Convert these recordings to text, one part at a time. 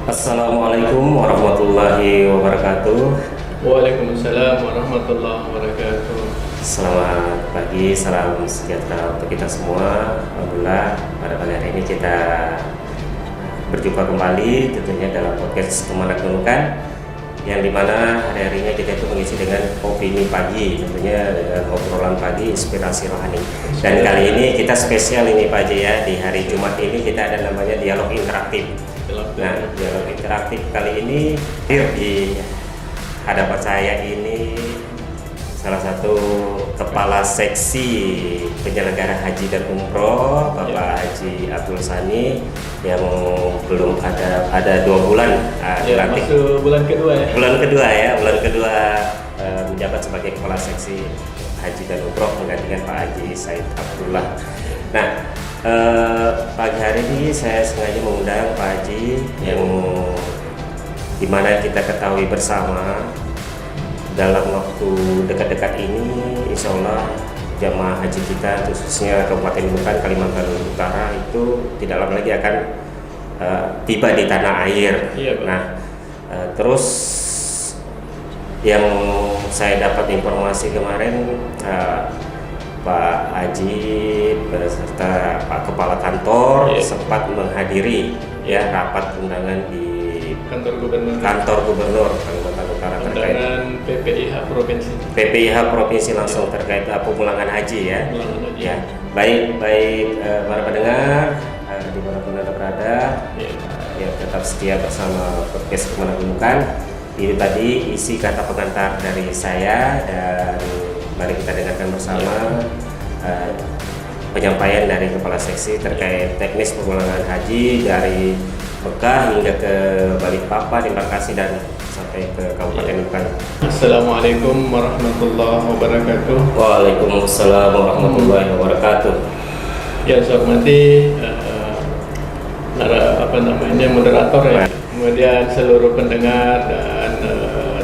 Assalamualaikum warahmatullahi wabarakatuh. Waalaikumsalam warahmatullahi wabarakatuh. Selamat pagi, salam sejahtera untuk kita semua. Alhamdulillah pada pagi hari ini kita berjumpa kembali tentunya dalam podcast Kemenak Nunukan, yang dimana hari-harinya kita itu mengisi dengan opini pagi, tentunya dengan obrolan pagi inspirasi rohani. Dan kali ini kita spesial ini Pak Haji ya, di hari Jumat ini kita ada namanya dialog interaktif. Nah, dialog interaktif kali ini di hadapan saya ini salah satu kepala seksi penyelenggara haji dan umroh, Bapak Haji Abdul Sani, yang belum ada 2 bulan dilantik. Masuk bulan kedua ya. Bulan kedua menjabat sebagai kepala seksi haji dan umroh menggantikan Pak Haji Said Abdullah. Nah, pagi hari ini saya sengaja mengundang Pak Haji yang dimana kita ketahui bersama dalam waktu dekat-dekat ini insya Allah jamaah haji kita khususnya Kabupaten Nunukan, Kalimantan Utara itu tidak lama lagi akan tiba di tanah air. Iya, nah, terus yang saya dapat informasi kemarin Pak Haji beserta Pak Kepala Kantor sempat menghadiri rapat undangan di kantor gubernur Kalimantan Utara terkait undangan PPIH provinsi. PPIH provinsi langsung terkait pemulangan haji ya. Ya, baik para pendengar di mana pun Anda berada, ya tetap setia bersama podcast Kemenak Nunukan. Ini tadi isi kata pengantar dari saya, dan mari kita dengarkan bersama penyampaian dari Kepala Seksi terkait teknis pemulangan haji dari Mekah hingga ke Balikpapan, Embarkasi, dan sampai ke Kabupaten Nunukan. Assalamualaikum warahmatullahi wabarakatuh. Waalaikumsalam warahmatullahi wabarakatuh. Ya, saya hormati moderator ya. Kemudian seluruh pendengar dan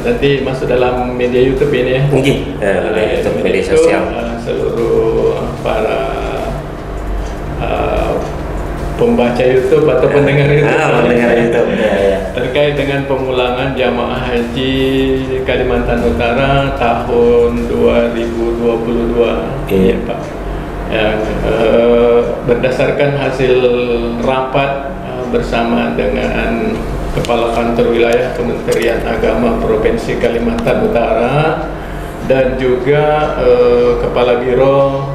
nanti masuk dalam media YouTube ini ya. Mungkin media sosial. Seluruh para pembaca YouTube atau pendengar YouTube, terkait dengan pemulangan jamaah haji Kalimantan Utara tahun 2022 ya Pak. Yang berdasarkan hasil rapat bersama dengan Kepala Kantor Wilayah Kementerian Agama Provinsi Kalimantan Utara dan juga Kepala Biro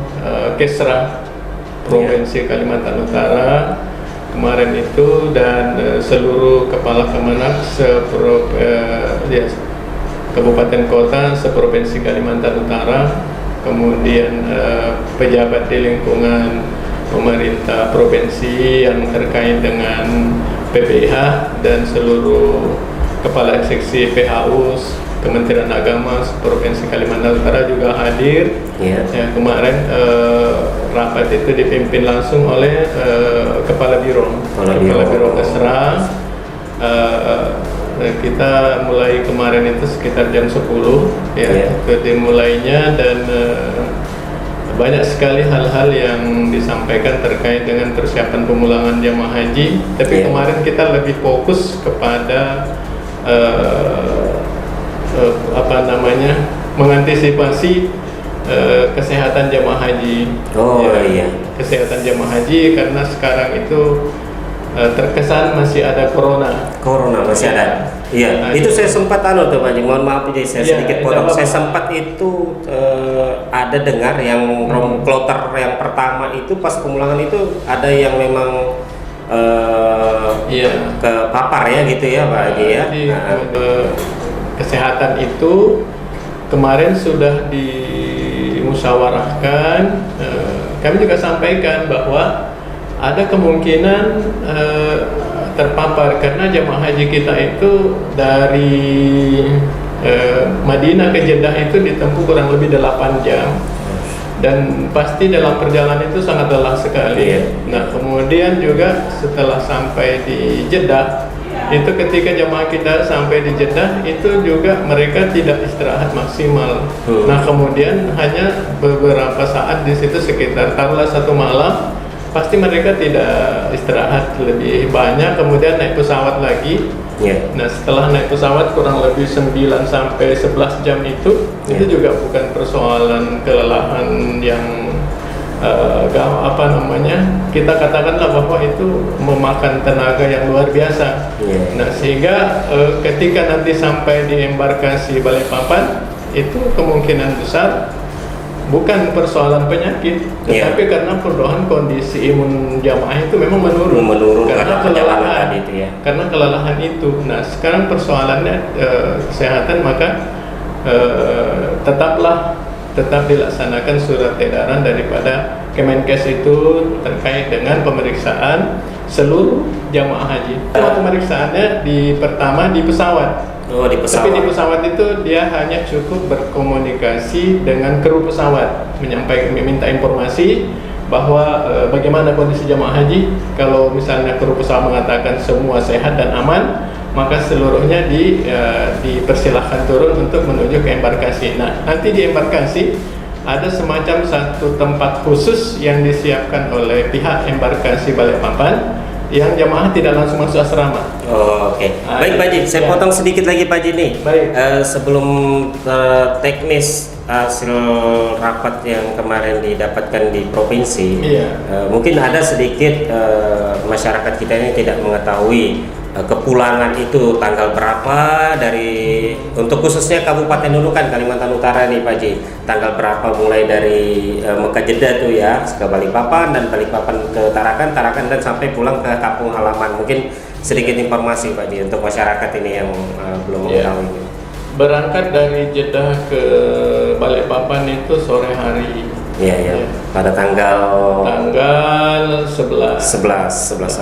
Kesra Provinsi Kalimantan Utara kemarin itu, dan seluruh kepala kemenak kabupaten kota seprovinsi Kalimantan Utara, kemudian pejabat di lingkungan pemerintah provinsi yang terkait dengan PPIH dan seluruh kepala seksi PHU Kementerian Agama Provinsi Kalimantan Utara juga hadir. Ya, kemarin rapat itu dipimpin langsung oleh Kepala Biro Kesra. Kita mulai kemarin itu sekitar jam 10 itu dimulainya, dan banyak sekali hal-hal yang disampaikan terkait dengan persiapan pemulangan jamaah haji. Tapi kemarin kita lebih fokus kepada mengantisipasi kesehatan jamaah haji. Kesehatan jamaah haji, karena sekarang itu terkesan masih ada corona masih ada. Iya, nah, itu saya sempat tuh Pak Haji, mohon maaf jadi saya sedikit potong. Saya sempat itu ada dengar yang kloter yang pertama itu pas pemulangan itu ada yang memang kepapar ya gitu ya Pak Haji ya. Kesehatan itu kemarin sudah dimusyawarahkan. Kami juga sampaikan bahwa ada kemungkinan terpapar karena jamaah haji kita itu dari Madinah ke Jeddah itu ditempuh kurang lebih 8 jam, dan pasti dalam perjalanan itu sangat lelah sekali. Nah, kemudian juga setelah sampai di Jeddah itu, ketika jamaah kita sampai di Jeddah itu juga mereka tidak istirahat maksimal. Nah, kemudian hanya beberapa saat di situ, sekitar taruhlah 1 malam, pasti mereka tidak istirahat lebih banyak, kemudian naik pesawat lagi. Nah, setelah naik pesawat kurang lebih 9 sampai 11 jam itu juga bukan persoalan kelelahan yang kita katakanlah bahwa itu memakan tenaga yang luar biasa. Nah, sehingga ketika nanti sampai di embarkasi Balikpapan itu kemungkinan besar bukan persoalan penyakit, tetapi karena perdoaan kondisi imun jamaah itu memang menurun karena kelelahan itu karena kelelahan itu. Nah, sekarang persoalannya kesehatan, maka tetap dilaksanakan surat edaran daripada Kemenkes itu terkait dengan pemeriksaan seluruh jamaah haji. Pemeriksaannya pertama di pesawat. Tapi di pesawat itu dia hanya cukup berkomunikasi dengan kru pesawat, meminta informasi bahwa bagaimana kondisi jamaah haji. Kalau misalnya kru pesawat mengatakan semua sehat dan aman, maka seluruhnya dipersilahkan turun untuk menuju ke embarkasi. Nah, nanti di embarkasi ada semacam satu tempat khusus yang disiapkan oleh pihak embarkasi Balikpapan yang jamaah tidak langsung masuk asrama. Oke. Baik Pak Haji, saya potong sedikit lagi Pak Haji nih. Baik. Sebelum teknis hasil rapat yang kemarin didapatkan di provinsi, mungkin ada sedikit masyarakat kita yang tidak mengetahui kepulangan itu tanggal berapa untuk khususnya Kabupaten Nunukan Kalimantan Utara nih Pak Haji, tanggal berapa mulai dari Mekah Jeddah tuh ya ke Balikpapan dan Balikpapan ke Tarakan dan sampai pulang ke kampung halaman. Mungkin sedikit informasi Pak Haji untuk masyarakat ini yang belum mengetahui. Berangkat dari Jeddah ke Balikpapan itu sore hari. Pada tanggal 11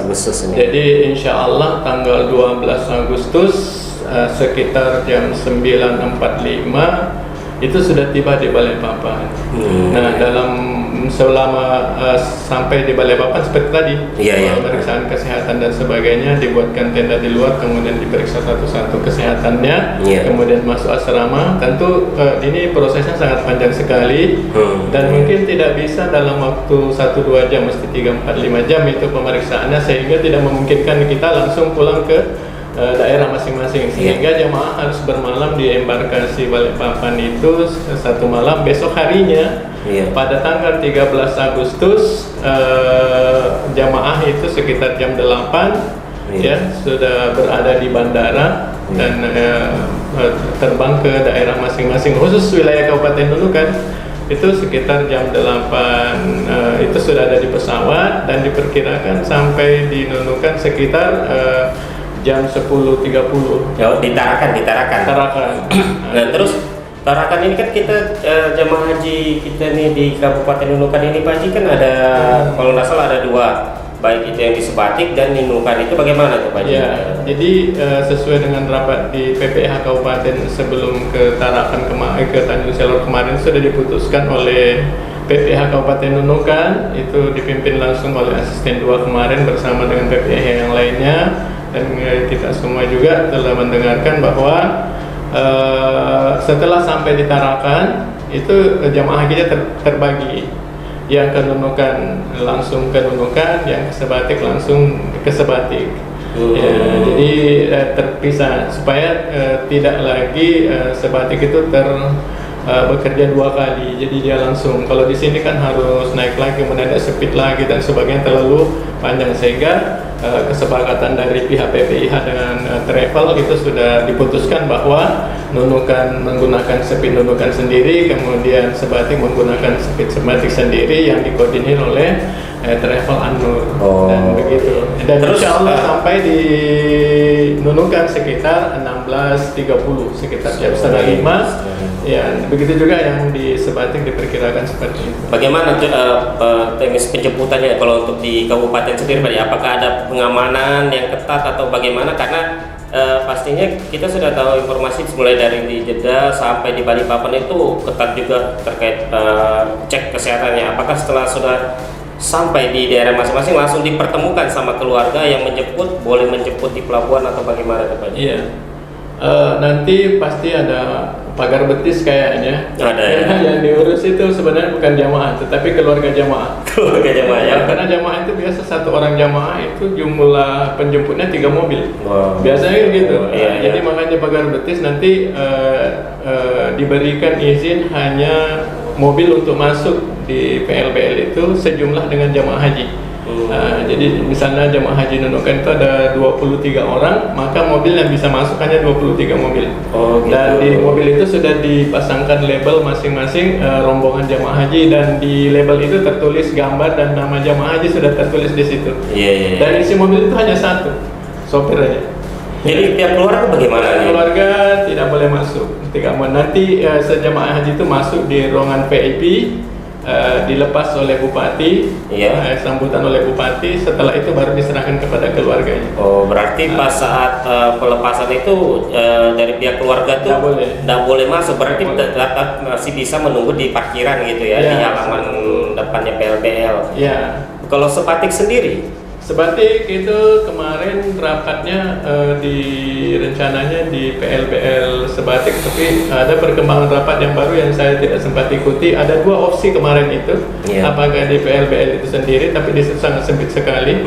Agustus ini. Jadi insya Allah tanggal 12 Agustus sekitar jam 9.45 itu sudah tiba di Balikpapan. Nah, selama sampai di Balikpapan seperti tadi, pemeriksaan kesehatan dan sebagainya, dibuatkan tenda di luar, kemudian diperiksa satu-satu kesehatannya, kemudian masuk asrama. Tentu ini prosesnya sangat panjang sekali dan mungkin tidak bisa dalam waktu 1-2 jam, mesti 3-4-5 jam itu pemeriksaannya, sehingga tidak memungkinkan kita langsung pulang ke daerah masing-masing, sehingga jemaah harus bermalam di embarkasi Balikpapan itu satu malam. Besok harinya pada tanggal 13 Agustus jemaah itu sekitar jam 8 sudah berada di bandara dan terbang ke daerah masing-masing. Khusus wilayah Kabupaten Nunukan itu sekitar jam 8 itu sudah ada di pesawat dan diperkirakan sampai di Nunukan sekitar jam 10.30. Di Tarakan. Nah, terus Tarakan ini kan kita jemaah haji kita nih di Kabupaten Nunukan ini Pak Haji kan ada kalau nggak salah ada 2, baik itu yang di Sebatik dan di Nunukan. Itu bagaimana tuh Pak Haji? Jadi sesuai dengan rapat di PPH Kabupaten sebelum ke Tarakan ke Tanjung Selor kemarin sudah diputuskan oleh PPH Kabupaten Nunukan, itu dipimpin langsung oleh asisten 2 kemarin bersama dengan PPH yang lainnya. Dan kita semua juga telah mendengarkan bahwa setelah sampai di Tarakan itu jamaah kita terbagi, yang ke Nunukan langsung ke Nunukan, yang ke Sebatik langsung ke Sebatik. Jadi terpisah supaya tidak lagi Sebatik itu bekerja 2 kali. Jadi dia langsung, kalau di sini kan harus naik lagi, kemudian ada speed lagi dan sebagainya, terlalu panjang, sehingga kesepakatan dari pihak PPIH dengan travel itu sudah diputuskan bahwa Nunukan menggunakan speed Nunukan sendiri, kemudian Sebatik menggunakan speed Sebatik sendiri yang dikoordinir oleh travel An-Nur. Dan begitu. Dan insya Allah sampai di Nunukan sekitar 16.30, sekitar jam 4:30. Ya, begitu juga yang di Sebatik diperkirakan seperti itu. Bagaimana teknis penjemputannya kalau untuk di kabupaten sendiri Pak? Apakah ada pengamanan yang ketat atau bagaimana? Karena pastinya kita sudah tahu informasi mulai dari di Jeddah sampai di Balikpapan itu ketat juga terkait cek kesehatannya. Apakah setelah sudah sampai di daerah masing-masing langsung dipertemukan sama keluarga yang menjemput, boleh menjemput di pelabuhan atau bagaimana Pak? Nanti pasti ada pagar betis kayaknya. Ada ya. Yang diurus itu sebenarnya bukan jamaah, tetapi keluarga jamaah. Keluarga jamaah ya. Karena jamaah itu biasa satu orang jamaah itu jumlah penjemputnya 3 mobil. Wow. Biasanya gitu. Iya, Jadi iya. makanya pagar betis nanti diberikan izin hanya mobil untuk masuk di PLBL itu sejumlah dengan jamaah haji. Jadi misalnya jamaah haji Nunukan itu ada 23 orang, maka mobil yang bisa masuk hanya 23 mobil. Oh, gitu. Dan di mobil itu sudah dipasangkan label masing-masing rombongan jamaah haji, dan di label itu tertulis gambar dan nama jamaah haji sudah tertulis di situ. Iya, iya. Dan isi mobil itu hanya satu, sopir aja. Jadi pihak keluarga bagaimana nih? Keluarga tidak boleh masuk. Nanti sejamaah haji itu masuk di ruangan VIP, dilepas oleh bupati, Iya. sambutan oleh bupati. Setelah itu baru diserahkan kepada keluarganya. Oh, berarti pas saat pelepasan itu dari pihak keluarga tuh Nggak boleh. masuk. Berarti tetap masih bisa menunggu di parkiran gitu ya, Ya, di halaman depannya PLBL. Ya, Kalau Sebatik sendiri, Sebatik itu kemarin rapatnya rencananya di PLBL Sebatik, tapi ada perkembangan rapat yang baru yang saya tidak sempat ikuti. Ada 2 opsi kemarin itu, Iya. apakah di PLBL itu sendiri, tapi di situ sangat sempit sekali.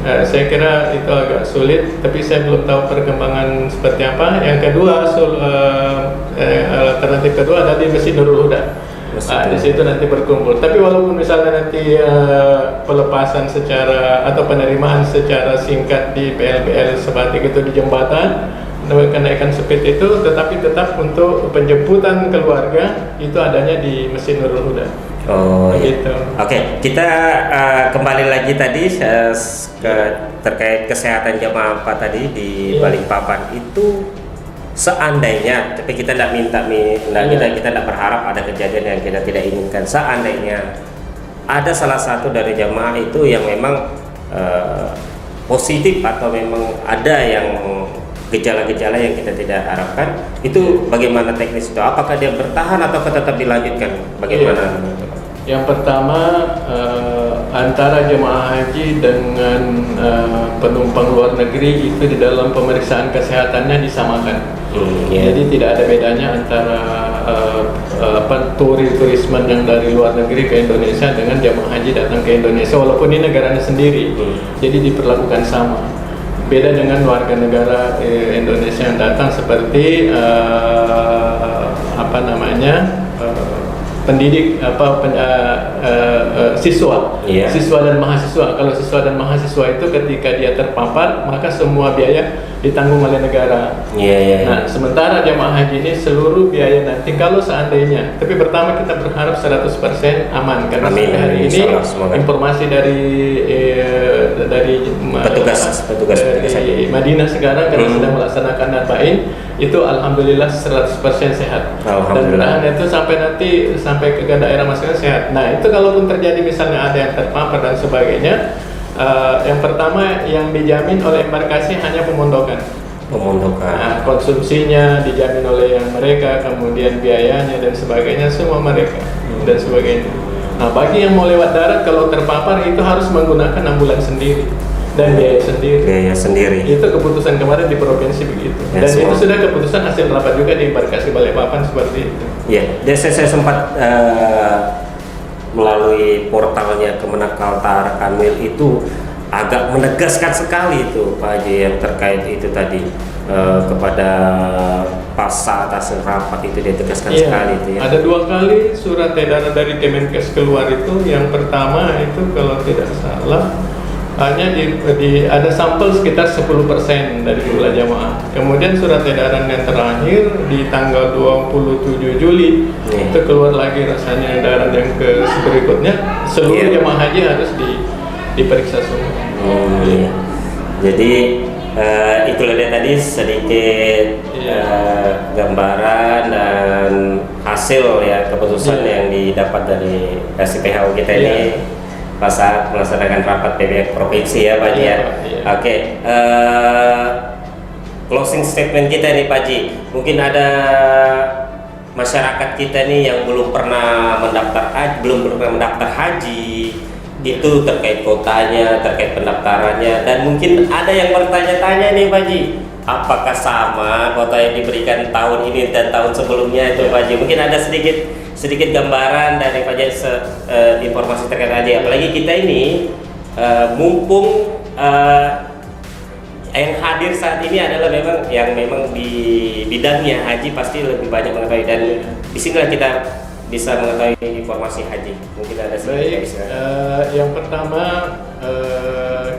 Saya kira itu agak sulit, tapi saya belum tahu perkembangan seperti apa. Yang kedua, alternatif kedua ada di Masjid Nurul Huda. Di situ nanti berkumpul. Tapi walaupun misalnya nanti pelepasan secara atau penerimaan secara singkat di PLBL Sebatik itu di jembatan, kenaikan speed itu, tetapi tetap untuk penjemputan keluarga itu adanya di Masjid Nurul Huda. oh iya. Gitu. Oke, kita kembali lagi tadi terkait kesehatan jamaah Pak tadi di Iya. Balikpapan itu. Seandainya, tapi kita tidak kita tidak berharap ada kejadian yang kita tidak inginkan. Seandainya ada salah satu dari jamaah itu yang memang positif atau memang ada yang gejala-gejala yang kita tidak harapkan, itu bagaimana teknis itu? Apakah dia bertahan atau tetap dilanjutkan? Bagaimana? Yang pertama, antara jemaah haji dengan penumpang luar negeri itu di dalam pemeriksaan kesehatannya disamakan. Ya. Jadi tidak ada bedanya antara turisme yang dari luar negeri ke Indonesia dengan jemaah haji datang ke Indonesia, walaupun ini negaranya sendiri. Jadi diperlakukan sama. Beda dengan warga negara Indonesia yang datang seperti pendidik siswa, Iya. siswa dan mahasiswa. Kalau siswa dan mahasiswa itu ketika dia terpapar, maka semua biaya ditanggung oleh negara. Iya. Nah, sementara jemaah haji ini seluruh biaya nanti kalau seandainya, tapi pertama kita berharap 100% aman karena Amin, sampai hari amin, ini insyaallah, semoga. informasi dari petugas dari Madinah sekarang karena sedang melaksanakan arba'in itu alhamdulillah 100% sehat. Alhamdulillah. Dan itu sampai ke daerah masing-masing sehat. Nah, itu kalaupun terjadi misalnya ada yang terpapar dan sebagainya, yang pertama yang dijamin oleh embarkasi hanya pemondokan. Nah, konsumsinya dijamin oleh yang mereka, kemudian biayanya dan sebagainya semua mereka dan sebagainya. Nah, bagi yang mau lewat darat kalau terpapar itu harus menggunakan ambulans sendiri dan biaya sendiri. Itu keputusan kemarin di provinsi begitu. Ya, Dan semua. itu sudah keputusan hasil rapat juga di embarkasi Balikpapan seperti itu. Ya, dan saya sempat melalui portalnya Kemenak Kaltara Kanwil itu agak menegaskan sekali itu Pak Haji yang terkait itu tadi kepada pas atas rapat itu dia tegaskan sekali itu ya. Ada 2 kali surat edaran dari Kemenkes keluar itu. Yang pertama itu kalau tidak salah hanya ada sampel sekitar 10% dari jumlah jamaah. Kemudian surat edaran yang terakhir di tanggal 27 Juli itu keluar lagi rasanya edaran yang berikutnya seluruh jamaah haji harus diperiksa semua. Iya. Jadi itulah dia tadi sedikit gambaran dan hasil ya keputusan yang didapat dari SPHU kita ini pas saat melaksanakan rapat PBK provinsi ya Pak Haji ya. Oke, closing statement kita nih Pak Haji. Mungkin ada masyarakat kita nih yang belum pernah mendaftar haji itu terkait kotanya, terkait pendaftarannya, dan mungkin ada yang bertanya-tanya nih Pak Haji, apakah sama kota yang diberikan tahun ini dan tahun sebelumnya itu Pak Haji? Mungkin ada sedikit gambaran dari Pak Haji, informasi terkait haji. Apalagi kita ini mumpung yang hadir saat ini adalah memang di bidangnya haji pasti lebih banyak mengetahui, dan disinilah kita bisa mengetahui informasi haji. Mungkin ada sedikit. Yang pertama,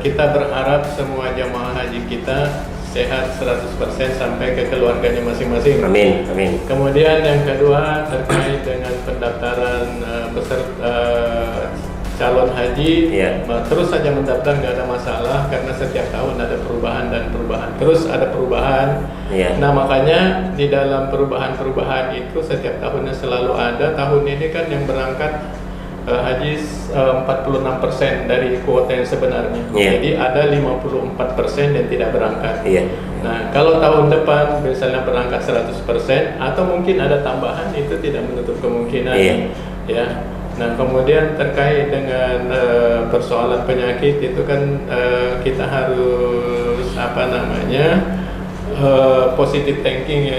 kita berharap semua jamaah haji kita sehat 100% sampai ke keluarganya masing-masing. Amin, amin. Kemudian yang kedua terkait dengan pendaftaran peserta calon haji, terus saja mendaftar, nggak ada masalah karena setiap tahun ada perubahan dan perubahan, terus ada perubahan. Nah makanya di dalam perubahan itu setiap tahunnya selalu ada. Tahun ini kan yang berangkat haji 46% dari kuota yang sebenarnya, jadi ada 54% yang tidak berangkat. Nah kalau tahun depan misalnya berangkat 100% atau mungkin ada tambahan, itu tidak menutup kemungkinan. Ya. Nah kemudian terkait dengan persoalan penyakit itu kan kita harus positive thinking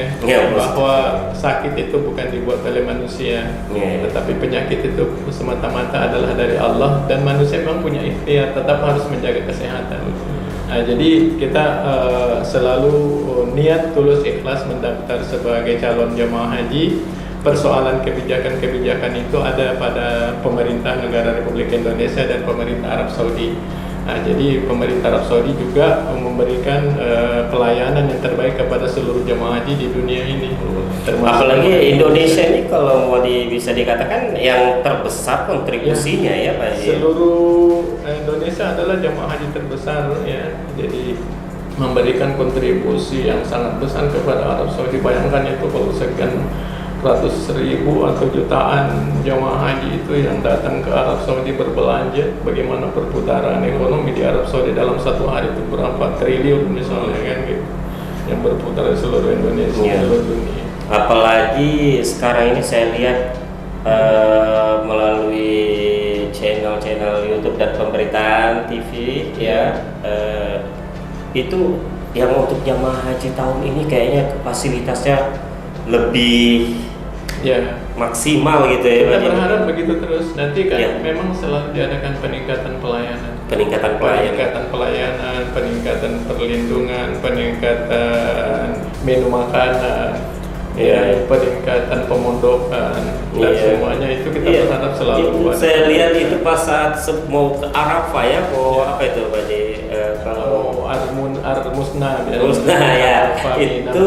bahwa sakit itu bukan dibuat oleh manusia, tetapi penyakit itu semata-mata adalah dari Allah, dan manusia memang punya ikhtiar, tetap harus menjaga kesehatan. Nah, jadi kita selalu niat tulus ikhlas mendaftar sebagai calon jemaah haji. Persoalan kebijakan-kebijakan itu ada pada pemerintah negara Republik Indonesia dan pemerintah Arab Saudi. Nah, jadi pemerintah Arab Saudi juga memberikan pelayanan yang terbaik kepada seluruh jemaah haji di dunia ini. Apalagi Indonesia ini kalau mau bisa dikatakan yang terbesar kontribusinya ya Pak. Seluruh Indonesia adalah jemaah haji terbesar ya. Jadi memberikan kontribusi yang sangat besar kepada Arab Saudi. Bayangkan itu kalau sekian ratus ribu atau jutaan jemaah haji itu yang datang ke Arab Saudi berbelanja, bagaimana perputaran ekonomi di Arab Saudi dalam satu hari itu berapa triliun misalnya kan gitu, yang berputar di seluruh Indonesia, seluruh dunia. Apalagi sekarang ini saya lihat melalui channel-channel YouTube dan pemberitaan TV itu yang untuk jamaah haji tahun ini kayaknya fasilitasnya lebih maksimal gitu ya. Kita berharap begitu terus. Nanti kan memang selalu diadakan peningkatan pelayanan, peningkatan perlindungan, peningkatan menu makanan, peningkatan pemondokan, dan semuanya itu kita berharap selalu. Saya lihat itu pas saat mau ke Arafah apa itu Pak Haji? Kalau Musna ya, itu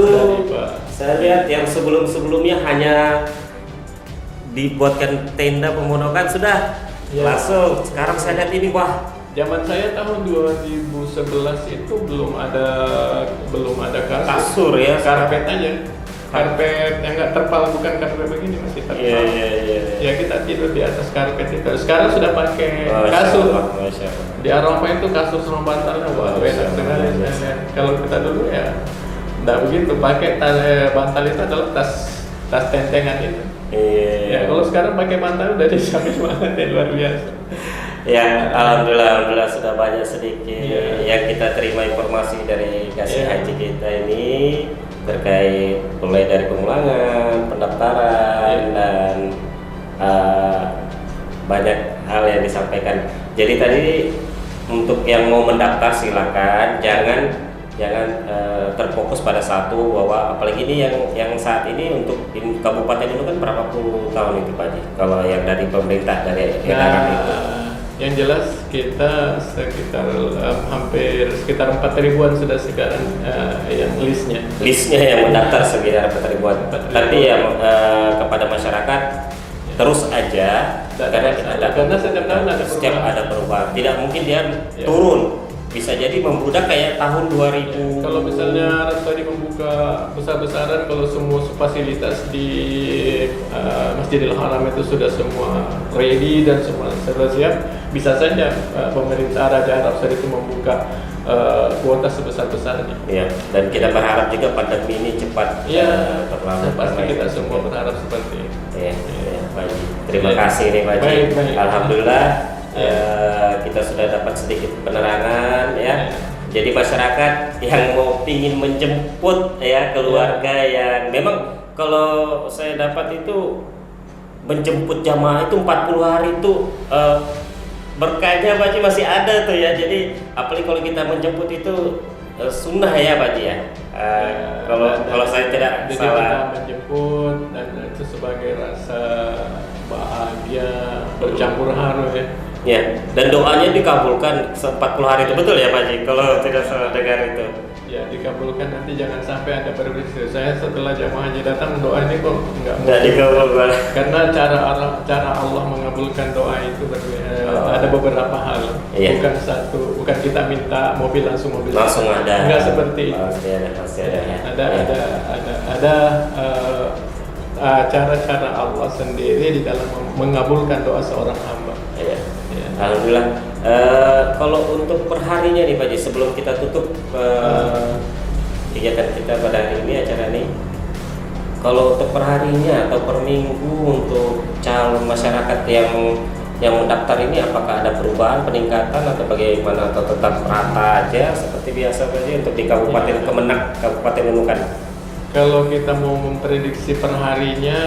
saya lihat yang sebelumnya hanya dibuatkan tenda pemondokan sudah langsung. Sekarang saya lihat ini zaman saya tahun 2011 itu belum ada kasur ya, karpet aja. Karpet yang nggak terpal, bukan karpet begini, masih terpal. Ya kita tidur di atas karpet itu. Sekarang sudah pakai kasur. Di Arafah itu kasur sama bantalnya, enak sekali. Kalau kita dulu ya nggak begitu, pakai bantal itu adalah tas tentengan itu. Ya kalau sekarang pakai bantal udah dijamin banget ya, luar biasa. Ya, alhamdulillah sudah banyak sedikit yang kita terima informasi dari kasih haji kita ini terkait mulai dari pengulangan, pendaftaran dan banyak hal yang disampaikan. Jadi tadi untuk yang mau mendaftar silakan, jangan terfokus pada satu, bahwa apalagi ini yang saat ini untuk di kabupaten itu kan berapa puluh tahun itu Pak Haji, kalau yang dari pemerintah dari edaran itu. Yang jelas kita hampir sekitar 4.000-an sudah sekarang yang listnya yang mendaftar sekitar 4.000-an. Tapi yang kepada masyarakat terus aja karena setiap ada perubahan. Tidak mungkin dia turun. Bisa jadi membludak kayak tahun 2000. Kalau misalnya Arab Saudi membuka besar-besaran, kalau semua fasilitas di Masjidil Haram itu sudah semua ready dan semua sudah siap, bisa saja pemerintah Raja Arab Saudi itu membuka kuota sebesar-besarnya. Dan kita berharap juga pandemi ini cepat berlalu. Pasti kita semua berharap seperti itu. Pak Haji, terima kasih nih Pak Haji. Alhamdulillah kita sudah dapat sedikit penerangan ya. Jadi masyarakat yang mau pingin menjemput ya keluarga yang memang kalau saya dapat itu menjemput jamaah itu 40 hari itu berkahnya Pak Haji masih ada tuh ya. Jadi apalagi kalau kita menjemput itu sunnah ya Pak Haji ya. Kalau saya tidak jadi salah. kita menjemput dan itu sebagai rasa bahagia bercampur haru ya. Ya, dan doanya dikabulkan 40 hari itu betul ya Pak Haji kalau tidak salah dengar itu. Ya dikabulkan, nanti jangan sampai ada berpikir saya setelah jamaah haji datang doa ini kok Enggak dikabulkan. karena cara Allah mengabulkan doa itu ada beberapa hal. Iya. Bukan kita minta mobil langsung ada. Enggak seperti itu. Pasti ada ya. Ada cara-cara Allah sendiri di dalam mengabulkan doa seorang hamba. Iya. Ya. Alhamdulillah. Kalau untuk perharinya nih Pak Haji, sebelum kita tutup kegiatan kita pada hari ini, acara ini, kalau untuk perharinya atau per minggu untuk calon masyarakat yang mendaftar ini, apakah ada perubahan, peningkatan atau bagaimana, atau tetap rata aja seperti biasa Pak Haji untuk di Kabupaten Kemenak, Kabupaten Nunukan? Kalau kita mau memprediksi perharinya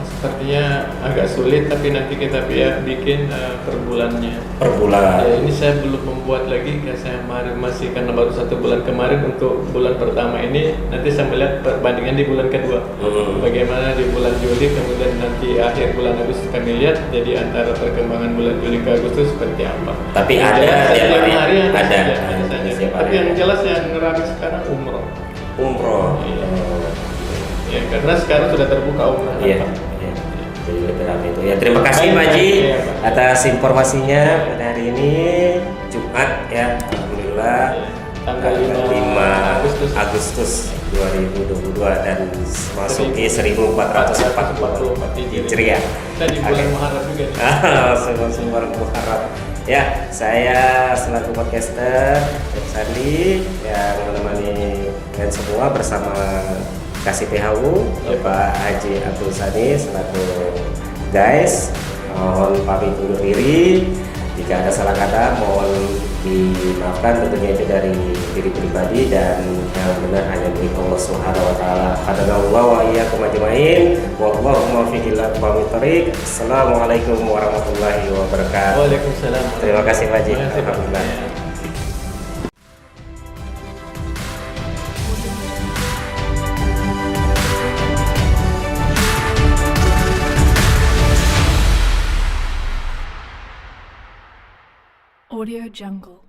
sepertinya agak sulit, tapi nanti kita bikin per bulannya. Per bulan. Ya, ini saya belum membuat lagi, masih karena baru 1 bulan kemarin untuk bulan pertama ini. Nanti saya melihat perbandingan di bulan kedua. Bagaimana di bulan Juli, kemudian nanti akhir bulan Agustus kami lihat. Jadi antara perkembangan bulan Juli ke Agustus seperti apa. Tapi yang ada jelas, tiap hari ada saja. saja. Tapi yang jelas yang ramai sekarang umroh. Iya. Ya, karena sekarang sudah terbuka umroh. Iya. Jadi lebih ramai itu. Ya, terima kasih Pak Haji atas informasinya pada hari ini Jumat ya. Alhamdulillah. Tanggal 5 Agustus 2022 dan masuki 1444 Hijriah. Kita di bulan Muharram juga nih. Bulan Muharram. Ya, saya selaku podcaster Sandi yang menemani kalian semua bersama Kasih PHU, Bapak Haji Abdul Sani selaku guys. Mohon pamit undur diri. Jika ada salah kata mohon dimaafkan, tentunya itu dari diri pribadi dan yang benar hanya milik Allah Subhanahu wa taala. Hadanallahu wa iyyakum ajmain. Wallahu muwaffiq ila aqwamit thoriq. Assalamualaikum warahmatullahi wabarakatuh. Waalaikumsalam. Terima kasih Pak Haji. Terima kasih, Pak. Alhamdulillah. Audio Jungle.